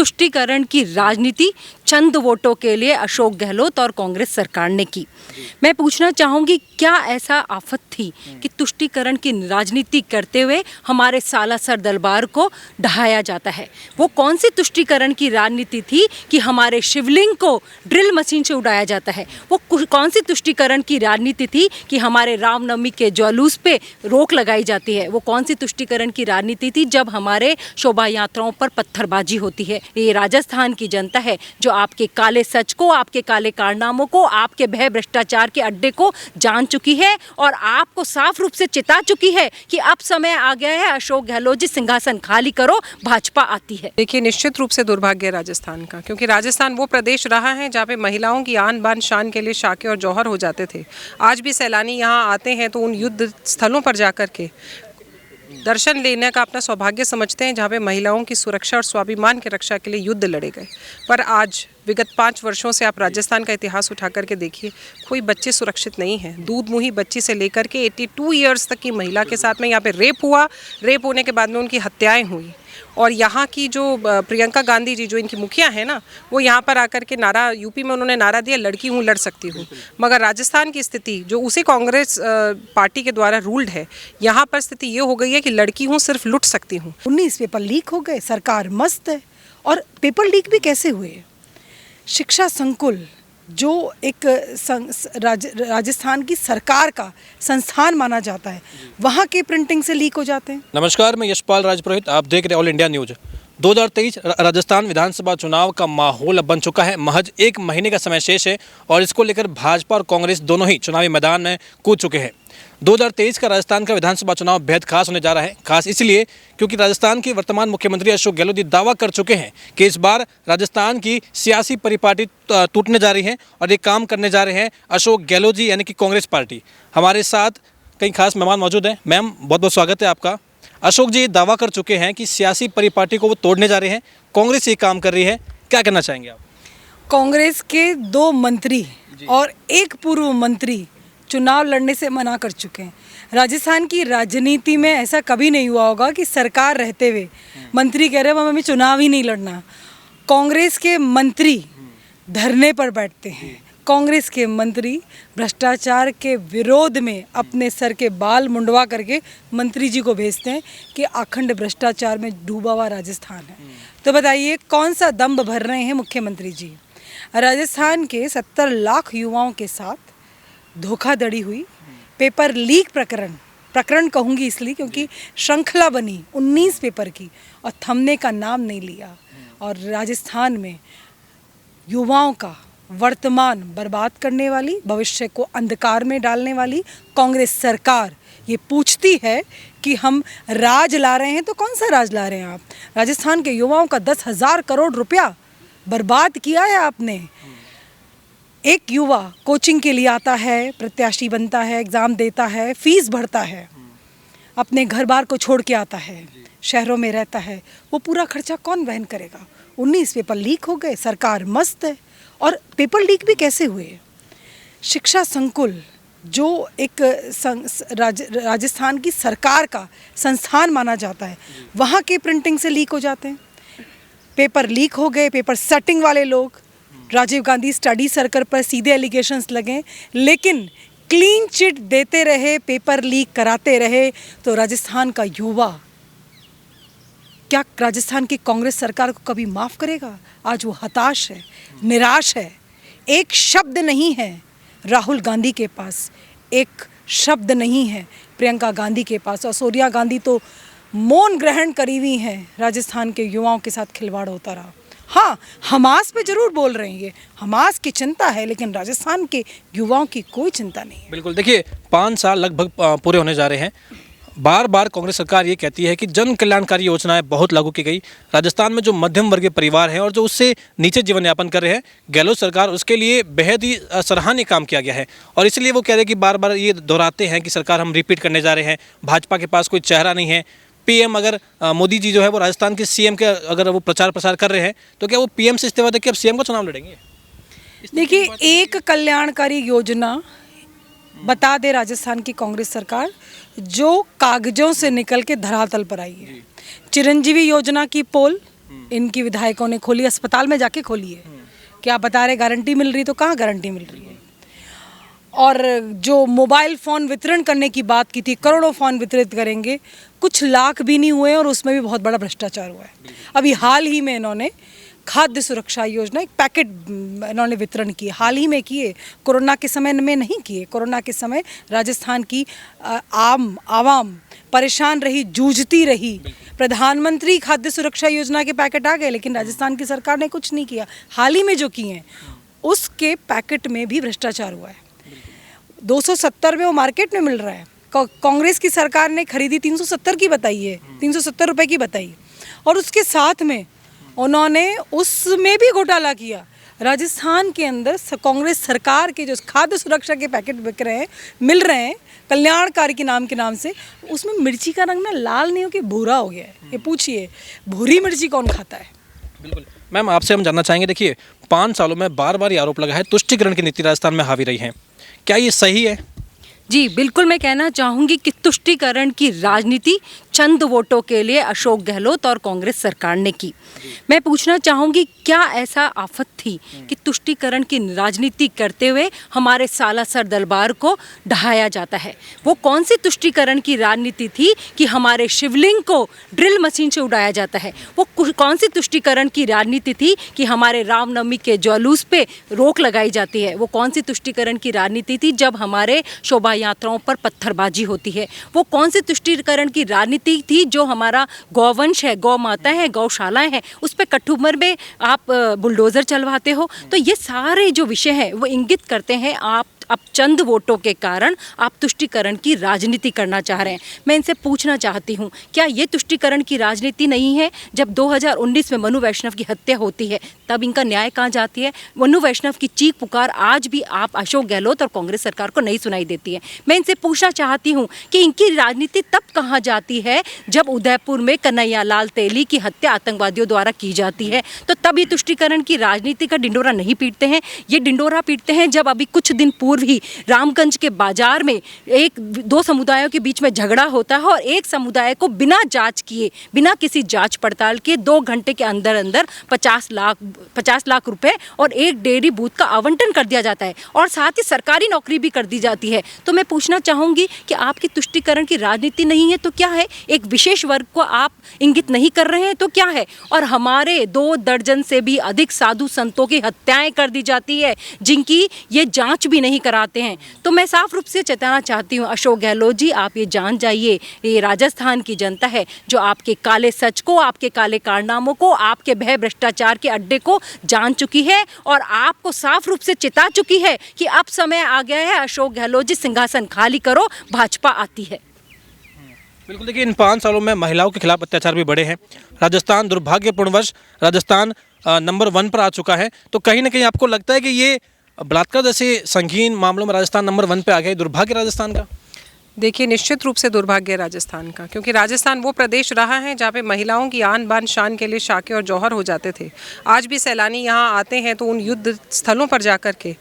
तुष्टीकरण की राजनीति चंद वोटों के लिए अशोक गहलोत और कांग्रेस सरकार ने की। मैं पूछना चाहूँगी, क्या ऐसा आफत थी कि तुष्टीकरण की राजनीति करते हुए हमारे सालासर दरबार को ढहाया जाता है? वो कौन सी तुष्टीकरण की राजनीति थी कि हमारे शिवलिंग को ड्रिल मशीन से उड़ाया जाता है? वो कौन सी तुष्टीकरण की राजनीति थी कि हमारे रामनवमी के जुलूस पे रोक लगाई जाती है? वो कौन सी तुष्टीकरण की राजनीति थी जब हमारे शोभा यात्राओं पर पत्थरबाजी होती है? ये राजस्थान की जनता है जो आपके काले सच को, आपके काले कारनामों को, आपके भय भ्रष्टाचार के अड्डे को जान चुकी है और आपको साफ रूप से चिता चुकी है कि अब समय आ गया है, अशोक गहलोत जी सिंहासन खाली करो, भाजपा आती है। देखिए, निश्चित रूप से दुर्भाग्य है राजस्थान का, क्योंकि राजस्थान वो प्रदेश रहा है जहाँ पे महिलाओं की आन बान शान के लिए शाके और जौहर हो जाते थे। आज भी सैलानी यहाँ आते हैं तो उन युद्ध स्थलों पर जाकर के दर्शन लेने का अपना सौभाग्य समझते हैं, जहाँ पे महिलाओं की सुरक्षा और स्वाभिमान की रक्षा के लिए युद्ध लड़े गए। पर आज विगत 5 वर्षों से आप राजस्थान का इतिहास उठा करके देखिए, कोई बच्चे सुरक्षित नहीं हैं। दूध मुही बच्ची से लेकर के 82 ईयर्स तक की महिला के साथ में यहाँ पे रेप हुआ। रेप होने के बाद में उनकी हत्याएं हुई। और यहाँ की जो प्रियंका गांधी जी, जो इनकी मुखिया है ना, वो यहाँ पर आकर के नारा, यूपी में उन्होंने नारा दिया, लड़की हूँ लड़ सकती हूँ। मगर राजस्थान की स्थिति जो उसी कांग्रेस पार्टी के द्वारा रूल्ड है, यहाँ पर स्थिति ये हो गई है कि लड़की हूँ सिर्फ लुट सकती हूँ। 19 पेपर लीक हो गए, सरकार मस्त है। और पेपर लीक भी कैसे हुए? शिक्षा संकुल जो एक राजस्थान की सरकार का संस्थान माना जाता है, वहाँ के प्रिंटिंग से लीक हो जाते हैं। नमस्कार, मैं यशपाल राजपुरोहित, आप देख रहे हैं ऑल इंडिया न्यूज। 2023 राजस्थान विधानसभा चुनाव का माहौल अब बन चुका है। महज 1 महीने का समय शेष है और इसको लेकर भाजपा और कांग्रेस दोनों ही चुनावी मैदान में कूद चुके हैं। 2023 का राजस्थान का विधानसभा चुनाव बेहद खास होने जा रहा है। खास इसलिए क्योंकि राजस्थान के वर्तमान मुख्यमंत्री अशोक गहलोत जी दावा कर चुके हैं कि इस बार राजस्थान की सियासी परिपाटी टूटने जा रही है और एक काम करने जा रहे हैं अशोक गहलोत जी, यानी कि कांग्रेस पार्टी। हमारे साथ कई खास मेहमान मौजूद हैं। मैम, बहुत बहुत स्वागत है आपका। अशोक जी दावा कर चुके हैं कि सियासी परिपाटी को वो तोड़ने जा रहे हैं, कांग्रेस ये काम कर रही है, क्या कहना चाहेंगे आप? कांग्रेस के 2 मंत्री और 1 पूर्व मंत्री चुनाव लड़ने से मना कर चुके हैं। राजस्थान की राजनीति में ऐसा कभी नहीं हुआ होगा कि सरकार रहते हुए मंत्री कह रहे हैं हमें चुनाव ही नहीं लड़ना। कांग्रेस के मंत्री धरने पर बैठते हैं। कांग्रेस के मंत्री भ्रष्टाचार के विरोध में अपने सर के बाल मुंडवा करके मंत्री जी को भेजते हैं कि अखंड भ्रष्टाचार में डूबा हुआ राजस्थान है। तो बताइए, कौन सा दम्भ भर रहे हैं मुख्यमंत्री जी? राजस्थान के 70 लाख युवाओं के साथ धोखाधड़ी हुई। पेपर लीक प्रकरण कहूँगी इसलिए क्योंकि श्रृंखला बनी 19 पेपर की और थमने का नाम नहीं लिया। और राजस्थान में युवाओं का वर्तमान बर्बाद करने वाली, भविष्य को अंधकार में डालने वाली कांग्रेस सरकार ये पूछती है कि हम राज ला रहे हैं, तो कौन सा राज ला रहे हैं आप? राजस्थान के युवाओं का 10,000 करोड़ रुपया बर्बाद किया है आपने। एक युवा कोचिंग के लिए आता है, प्रत्याशी बनता है, एग्ज़ाम देता है, फीस भरता है, अपने घर बार को छोड़ के आता है, शहरों में रहता है, वो पूरा खर्चा कौन वहन करेगा? 19 पेपर लीक हो गए, सरकार मस्त है। और पेपर लीक भी कैसे हुए? शिक्षा संकुल जो एक राजस्थान की सरकार का संस्थान माना जाता है, वहाँ के प्रिंटिंग से लीक हो जाते हैं। पेपर लीक हो गए। पेपर सेटिंग वाले लोग, राजीव गांधी स्टडी सर्कल पर सीधे एलिगेशंस लगे, लेकिन क्लीन चिट देते रहे, पेपर लीक कराते रहे। तो राजस्थान का युवा क्या राजस्थान की कांग्रेस सरकार को कभी माफ़ करेगा? आज वो हताश है, निराश है। एक शब्द नहीं है राहुल गांधी के पास, एक शब्द नहीं है प्रियंका गांधी के पास, और सोनिया गांधी तो मौन ग्रहण करी हुई हैं। राजस्थान के युवाओं के साथ खिलवाड़ होता रहा। हाँ, हमास पे जरूर बोल रहे हैं, ये हमास की चिंता है, लेकिन राजस्थान के युवाओं की कोई चिंता नहीं है। बिल्कुल, देखिए 5 साल लगभग पूरे होने जा रहे हैं। बार बार कांग्रेस सरकार ये कहती है कि जन कल्याणकारी योजनाएं बहुत लागू की गई। राजस्थान में जो मध्यम वर्गीय परिवार हैं और जो उससे नीचे जीवन यापन कर रहे हैं, गहलोत सरकार उसके लिए बेहद ही सराहनीय काम किया गया है। और इसलिए वो कह रहे हैं कि बार बार ये दोहराते हैं कि सरकार हम रिपीट करने जा रहे हैं, भाजपा के पास कोई चेहरा नहीं है। पीएम अगर मोदी जी जो है वो राजस्थान के सीएम के अगर वो प्रचार प्रसार कर रहे हैं, तो क्या वो पीएम से इस्तीफा देकर अब सीएम का चुनाव लड़ेंगे? देखिए, एक कल्याणकारी योजना बता दे राजस्थान की कांग्रेस सरकार, जो कागजों से निकल के धरातल पर आई है। चिरंजीवी योजना की पोल इनकी विधायकों ने खोली, अस्पताल में जाके खोली है। क्या बता रहे गारंटी मिल रही, तो कहाँ गारंटी मिल रही है। और जो मोबाइल फ़ोन वितरण करने की बात की थी, करोड़ों फ़ोन वितरित करेंगे, कुछ लाख भी नहीं हुए और उसमें भी बहुत बड़ा भ्रष्टाचार हुआ है। अभी हाल ही में इन्होंने खाद्य सुरक्षा योजना एक पैकेट इन्होंने वितरण किए, हाल ही में किए, कोरोना के समय में नहीं किए। कोरोना के समय राजस्थान की आवाम परेशान रही, जूझती रही। प्रधानमंत्री खाद्य सुरक्षा योजना के पैकेट आ गए, लेकिन राजस्थान की सरकार ने कुछ नहीं किया। हाल ही में जो किए हैं उसके पैकेट में भी भ्रष्टाचार हुआ है। 270 में वो मार्केट में मिल रहा है। कांग्रेस की सरकार ने खरीदी 370 की बताई है, 370 रुपए की बताई, और उसके साथ में उन्होंने उसमें भी घोटाला किया। राजस्थान के अंदर कांग्रेस सरकार के जो खाद्य सुरक्षा के पैकेट बिक रहे हैं, मिल रहे हैं कल्याणकारी के नाम से, उसमें मिर्ची का रंग ना लाल नहीं हो के भूरा हो गया है। ये पूछिए, भूरी मिर्ची कौन खाता है? बिल्कुल मैम, आपसे हम जानना चाहेंगे, देखिए 5 सालों में बार बार ये आरोप लगा है तुष्टिकरण की नीति राजस्थान में हावी रही है, क्या ये सही है? जी बिल्कुल, मैं कहना चाहूँगी कि तुष्टीकरण की राजनीति चंद वोटों के लिए अशोक गहलोत और कांग्रेस सरकार ने की। मैं पूछना चाहूँगी, क्या ऐसा आफत थी कि तुष्टीकरण की राजनीति करते हुए हमारे सालासर दरबार को ढहाया जाता है? वो कौन सी तुष्टीकरण की राजनीति थी कि हमारे शिवलिंग को ड्रिल मशीन से उड़ाया जाता है? वो कौन सी तुष्टीकरण की राजनीति थी कि हमारे रामनवमी के जुलूस पे रोक लगाई जाती है? वो कौन सी तुष्टीकरण की राजनीति थी जब हमारे शोभा यात्राओं पर पत्थरबाजी होती है? वो कौन सी तुष्टीकरण की राजनीति थी जो हमारा गौवंश है, गौ माता है, गौशालाएं हैं, उस पे कठुमर में आप बुलडोजर चलवाते हो? तो ये सारे जो विषय हैं वो इंगित करते हैं आप अब चंद वोटों के कारण आप तुष्टीकरण की राजनीति करना चाह रहे हैं। मैं इनसे पूछना चाहती हूँ, क्या ये तुष्टीकरण की राजनीति नहीं है? जब 2019 में मनु वैष्णव की हत्या होती है तब इनका न्याय कहाँ जाती है? मनु वैष्णव की चीख पुकार आज भी आप अशोक गहलोत और कांग्रेस सरकार को नहीं सुनाई देती है। मैं इनसे पूछना चाहती हूँ कि इनकी राजनीति तब कहाँ जाती है जब उदयपुर में कन्हैया लाल तेली की हत्या आतंकवादियों द्वारा की जाती है, तो तब ये तुष्टीकरण की राजनीति का डिंडोरा नहीं पीटते हैं। ये डिंडोरा पीटते हैं जब अभी कुछ दिन पूर्व ही रामगंज के बाजार में दो समुदायों के बीच में झगड़ा होता है और एक समुदाय को बिना जांच किए, बिना किसी जांच पड़ताल के 2 घंटे के अंदर अंदर 50 लाख रुपए और एक डेयरी बूथ का आवंटन कर दिया जाता है और साथ ही सरकारी नौकरी भी कर दी जाती है। तो मैं पूछना चाहूँगी कि आपकी तुष्टीकरण की राजनीति नहीं है तो क्या है? एक विशेष वर्ग को आप इंगित नहीं कर रहे हैं तो क्या है? और हमारे 2 दर्जन से भी अधिक साधु संतों की हत्याएं कर दी जाती है जिनकी ये जांच भी नहीं कराते हैं। तो मैं साफ रूप से चेताना चाहती हूँ अशोक गहलोत जी, आप ये जान जाइए, ये राजस्थान की जनता है जो आपके काले सच को, आपके काले कारनामों को, आपके भय भ्रष्टाचार के अड्डे को जान चुकी है और आपको साफ रूप से चिता चुकी है कि अब समय आ गया है अशोक गहलोत जी, सिंहासन खाली करो, भाजपा आती है। बिल्कुल, देखिए इन 5 सालों में महिलाओं के खिलाफ अत्याचार भी बढ़े हैं। राजस्थान दुर्भाग्यपूर्णवश राजस्थान नंबर 1 पर आ चुका है। तो कहीं ना कहीं आपको लगता है कि ये बलात्कार जैसे संगीन मामलों में राजस्थान नंबर 1 पे आ गया? दुर्भाग्य राजस्थान का? देखिए, निश्चित रूप से दुर्भाग्य राजस्थान का, क्योंकि राजस्थान वो प्रदेश रहा है जहाँ पे महिलाओं की आन बान शान के लिए शाके और जौहर हो जाते थे। आज भी सैलानी यहाँ आते हैं तो उन युद्ध स्थलों पर जा कर के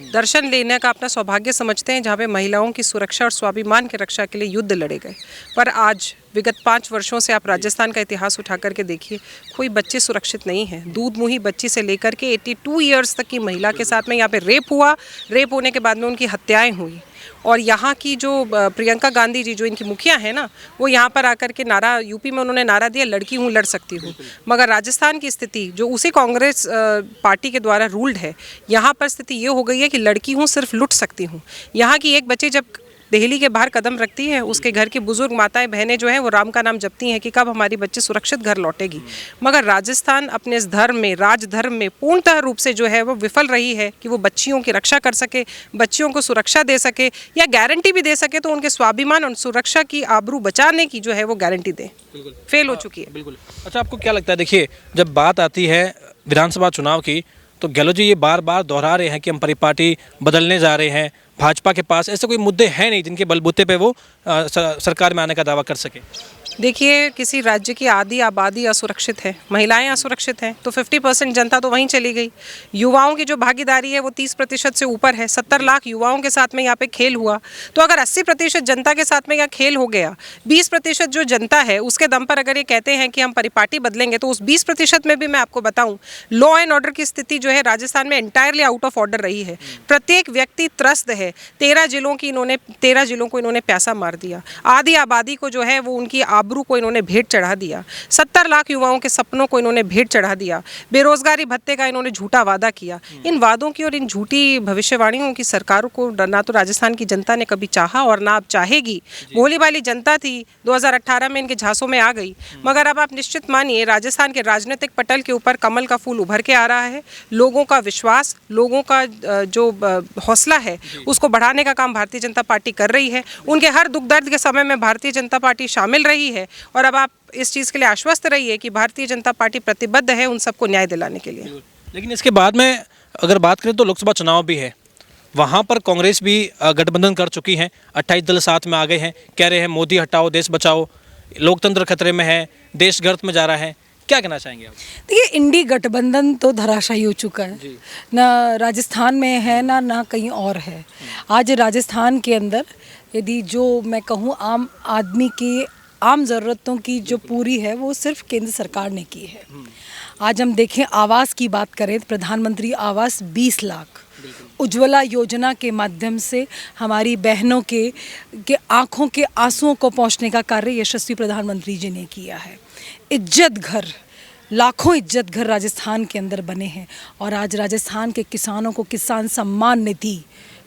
दर्शन लेने का अपना सौभाग्य समझते हैं जहाँ पे महिलाओं की सुरक्षा और स्वाभिमान की रक्षा के लिए युद्ध लड़े गए। पर आज विगत 5 वर्षों से आप राजस्थान का इतिहास उठा करके देखिए, कोई बच्चे सुरक्षित नहीं है। दूध मुही बच्ची से लेकर के 82 ईयर्स तक की महिला के साथ में यहाँ पे रेप हुआ। रेप होने के बाद में उनकी हत्याएं हुई। और यहाँ की जो प्रियंका गांधी जी जो इनकी मुखिया है ना, वो यहाँ पर आकर के नारा, यूपी में उन्होंने नारा दिया, लड़की हूँ लड़ सकती हूँ। मगर राजस्थान की स्थिति जो उसी कांग्रेस पार्टी के द्वारा रूल्ड है, यहाँ पर स्थिति ये हो गई है कि लड़की हूँ सिर्फ लुट सकती हूँ। यहाँ की एक बच्ची जब दिल्ली के बाहर कदम रखती है, उसके घर की बुजुर्ग माताएं बहनें जो हैं वो राम का नाम जपती हैं कि कब हमारी बच्ची सुरक्षित घर लौटेगी। मगर राजस्थान अपने इस धर्म में, राजधर्म में पूर्णतः रूप से जो है वो विफल रही है कि वो बच्चियों की रक्षा कर सके, बच्चियों को सुरक्षा दे सके या गारंटी भी दे सके तो उनके स्वाभिमान और सुरक्षा की आबरू बचाने की जो है वो गारंटी दे। फेल हो चुकी है। बिल्कुल। अच्छा, आपको क्या लगता है, देखिए जब बात आती है विधानसभा चुनाव की तो गहलोत जी ये बार बार दोहरा रहे हैं कि हम परिपाटी बदलने जा रहे हैं, भाजपा के पास ऐसे कोई मुद्दे हैं नहीं जिनके बलबूते पे वो सरकार में आने का दावा कर सके। देखिए, किसी राज्य की आधी आबादी असुरक्षित है, महिलाएं असुरक्षित हैं, तो 50% जनता तो वहीं चली गई। युवाओं की जो भागीदारी है वो 30% से ऊपर है। 70 लाख युवाओं के साथ में यहाँ पे खेल हुआ, तो अगर 80% जनता के साथ में यहाँ खेल हो गया, 20% जो जनता है उसके दम पर अगर ये कहते हैं कि हम परिपाटी बदलेंगे, तो उस 20% में भी मैं आपको बताऊं, लॉ एंड ऑर्डर की स्थिति जो है राजस्थान में एंटायरली आउट ऑफ ऑर्डर रही है। प्रत्येक व्यक्ति त्रस्त है। 13 जिलों को इन्होंने प्यासा मार दिया। आधी आबादी को जो है वो उनकी आबरू को इन्होंने भेंट चढ़ा दिया। 70 लाख युवाओं के सपनों को इन्होंने भेंट चढ़ा दिया। बेरोजगारी भत्ते का इन्होंने झूठा वादा किया। इन वादों की और इन झूठी भविष्यवाणियों की सरकारों को ना तो राजस्थान की जनता ने कभी चाहा और ना अब चाहेगी। भोली वाली जनता थी, 2018 में इनके झांसों में आ गई। मगर अब आप निश्चित मानिए, राजस्थान के राजनीतिक पटल के ऊपर कमल का फूल उभर के आ रहा है। लोगों का विश्वास, लोगों का जो हौसला है उसको बढ़ाने का काम भारतीय जनता पार्टी कर रही है। उनके हर दुख दर्द के समय में भारतीय जनता पार्टी शामिल रही है, और अब आप इस चीज़ के लिए आश्वस्त रहिए कि भारतीय जनता पार्टी प्रतिबद्ध है उन सबको न्याय दिलाने के लिए। लेकिन इसके बाद में अगर बात करें तो लोकसभा चुनाव भी है, वहाँ पर कांग्रेस भी गठबंधन कर चुकी है। 28 दल साथ में आ गए हैं, कह रहे हैं मोदी हटाओ देश बचाओ, लोकतंत्र खतरे में है, देश गर्त में जा रहा है। क्या कहना चाहेंगे आप? देखिए, इंडी गठबंधन तो धराशायी हो चुका है। ना राजस्थान में है ना कहीं और है। आज राजस्थान के अंदर यदि जो मैं कहूँ आम आदमी की आम ज़रूरतों की जो पूरी है वो सिर्फ केंद्र सरकार ने की है। आज हम देखें, आवास की बात करें तो प्रधानमंत्री आवास 20 लाख, उज्ज्वला योजना के माध्यम से हमारी बहनों के आँखों के आंसुओं को पहुँचने का कार्य यशस्वी प्रधानमंत्री जी ने किया है। इज्जत घर, लाखों इज्जत घर राजस्थान के अंदर बने हैं। और आज राजस्थान के किसानों को किसान सम्मान निधि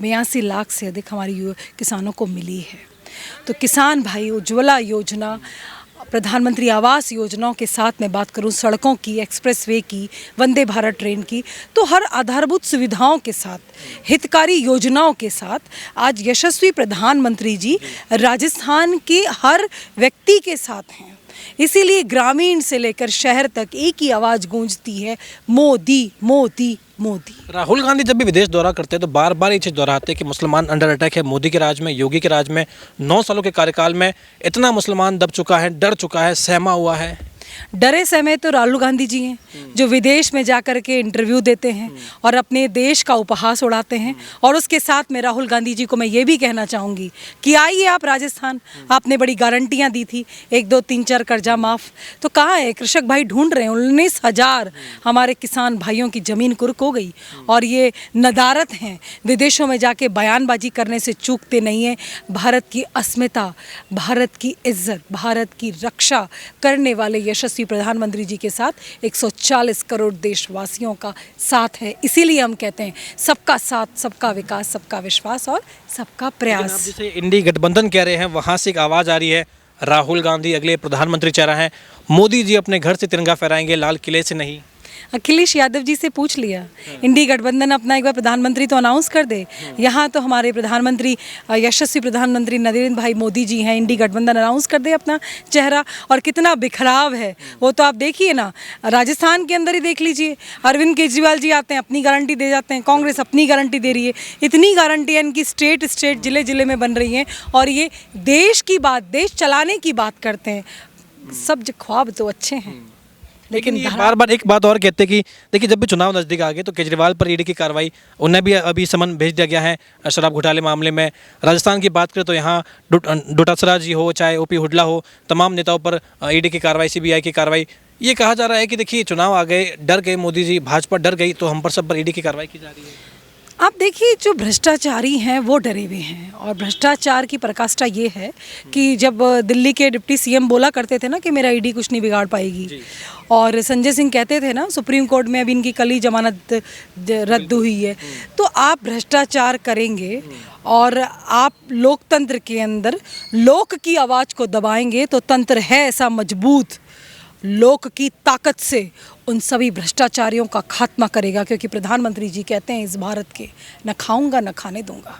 82 लाख से अधिक हमारी किसानों को मिली है। तो किसान भाई, उज्ज्वला योजना, प्रधानमंत्री आवास योजनाओं के साथ मैं बात करूं, सड़कों की, एक्सप्रेसवे की, वंदे भारत ट्रेन की, तो हर आधारभूत सुविधाओं के साथ, हितकारी योजनाओं के साथ आज यशस्वी प्रधानमंत्री जी राजस्थान के हर व्यक्ति के साथ हैं। इसीलिए ग्रामीण से लेकर शहर तक एक ही आवाज़ गूंजती है, मोदी मोदी मोदी। राहुल गांधी जब भी विदेश दौरा करते हैं तो बार बार ये चीज़ दोहराते हैं कि मुसलमान अंडर अटैक है। मोदी के राज में, योगी के राज में 9 सालों के कार्यकाल में इतना मुसलमान दब चुका है, डर चुका है, सहमा हुआ है। डरे सहमे तो राहुल गांधी जी हैं, जो विदेश में जाकर के इंटरव्यू देते हैं और अपने देश का उपहास उड़ाते हैं। और उसके साथ में राहुल गांधी जी को मैं ये भी कहना चाहूँगी कि आइए आप राजस्थान, आपने बड़ी गारंटियाँ दी थी, 1 2 3 4 कर्जा माफ़, तो कहाँ है? कृषक भाई ढूंढ रहे हैं। 19,000 हमारे किसान भाइयों की ज़मीन कुर्क हो गई, और ये नदारत हैं, विदेशों में जाके बयानबाजी करने से चूकते नहीं हैं। भारत की अस्मिता, भारत की इज्जत, भारत की रक्षा करने वाले यशस्वी प्रधानमंत्री जी के साथ 140 करोड़ देशवासियों का साथ है। इसीलिए हम कहते हैं सबका साथ, सबका विकास, सबका विश्वास और सबका प्रयास। आप जिसे इंडी गठबंधन कह रहे हैं, वहाँ से एक आवाज़ आ रही है, राहुल गांधी अगले प्रधानमंत्री चेहरा हैं, मोदी जी अपने घर से तिरंगा फहराएंगे, लाल किले से नहीं। अखिलेश यादव जी से पूछ लिया, इंडी गठबंधन अपना एक बार प्रधानमंत्री तो अनाउंस कर दे। यहाँ तो हमारे प्रधानमंत्री, यशस्वी प्रधानमंत्री नरेंद्र भाई मोदी जी हैं, इंडी गठबंधन अनाउंस कर दे अपना चेहरा। और कितना बिखराव है वो तो आप देखिए ना, राजस्थान के अंदर ही देख लीजिए। अरविंद केजरीवाल जी आते हैं, अपनी गारंटी दे जाते हैं, कांग्रेस अपनी गारंटी दे रही है। इतनी गारंटियाँ इनकी स्टेट जिले जिले में बन रही हैं, और ये देश की बात, देश चलाने की बात करते हैं। सब ख्वाब तो अच्छे हैं, लेकिन ये बार बार एक बात और कहते हैं कि देखिए, जब भी चुनाव नज़दीक आ गए तो केजरीवाल पर ईडी की कार्रवाई, उन्हें भी अभी समन भेज दिया गया है शराब घोटाले मामले में। राजस्थान की बात करें तो यहाँ डोटासरा जी हो, चाहे ओपी हुडला हो, तमाम नेताओं पर ईडी की कार्रवाई, सीबीआई की कार्रवाई। ये कहा जा रहा है कि देखिए, चुनाव आ गए, डर गए मोदी जी, भाजपा डर गई, तो हम पर सब पर ईडी की कार्रवाई की जा रही है। आप देखिए, जो भ्रष्टाचारी हैं वो डरे हुए हैं। और भ्रष्टाचार की पराकाष्ठा ये है कि जब दिल्ली के डिप्टी सीएम बोला करते थे ना कि मेरा ईडी कुछ नहीं बिगाड़ पाएगी, और संजय सिंह कहते थे ना सुप्रीम कोर्ट में अभी इनकी कल ही जमानत रद्द हुई है, तो आप भ्रष्टाचार करेंगे और आप लोकतंत्र के अंदर लोक की आवाज़ को दबाएंगे तो तंत्र है ऐसा मजबूत, लोक की ताकत से उन सभी भ्रष्टाचारियों का खात्मा करेगा। क्योंकि प्रधानमंत्री जी कहते हैं इस भारत के, न खाऊंगा न खाने दूंगा।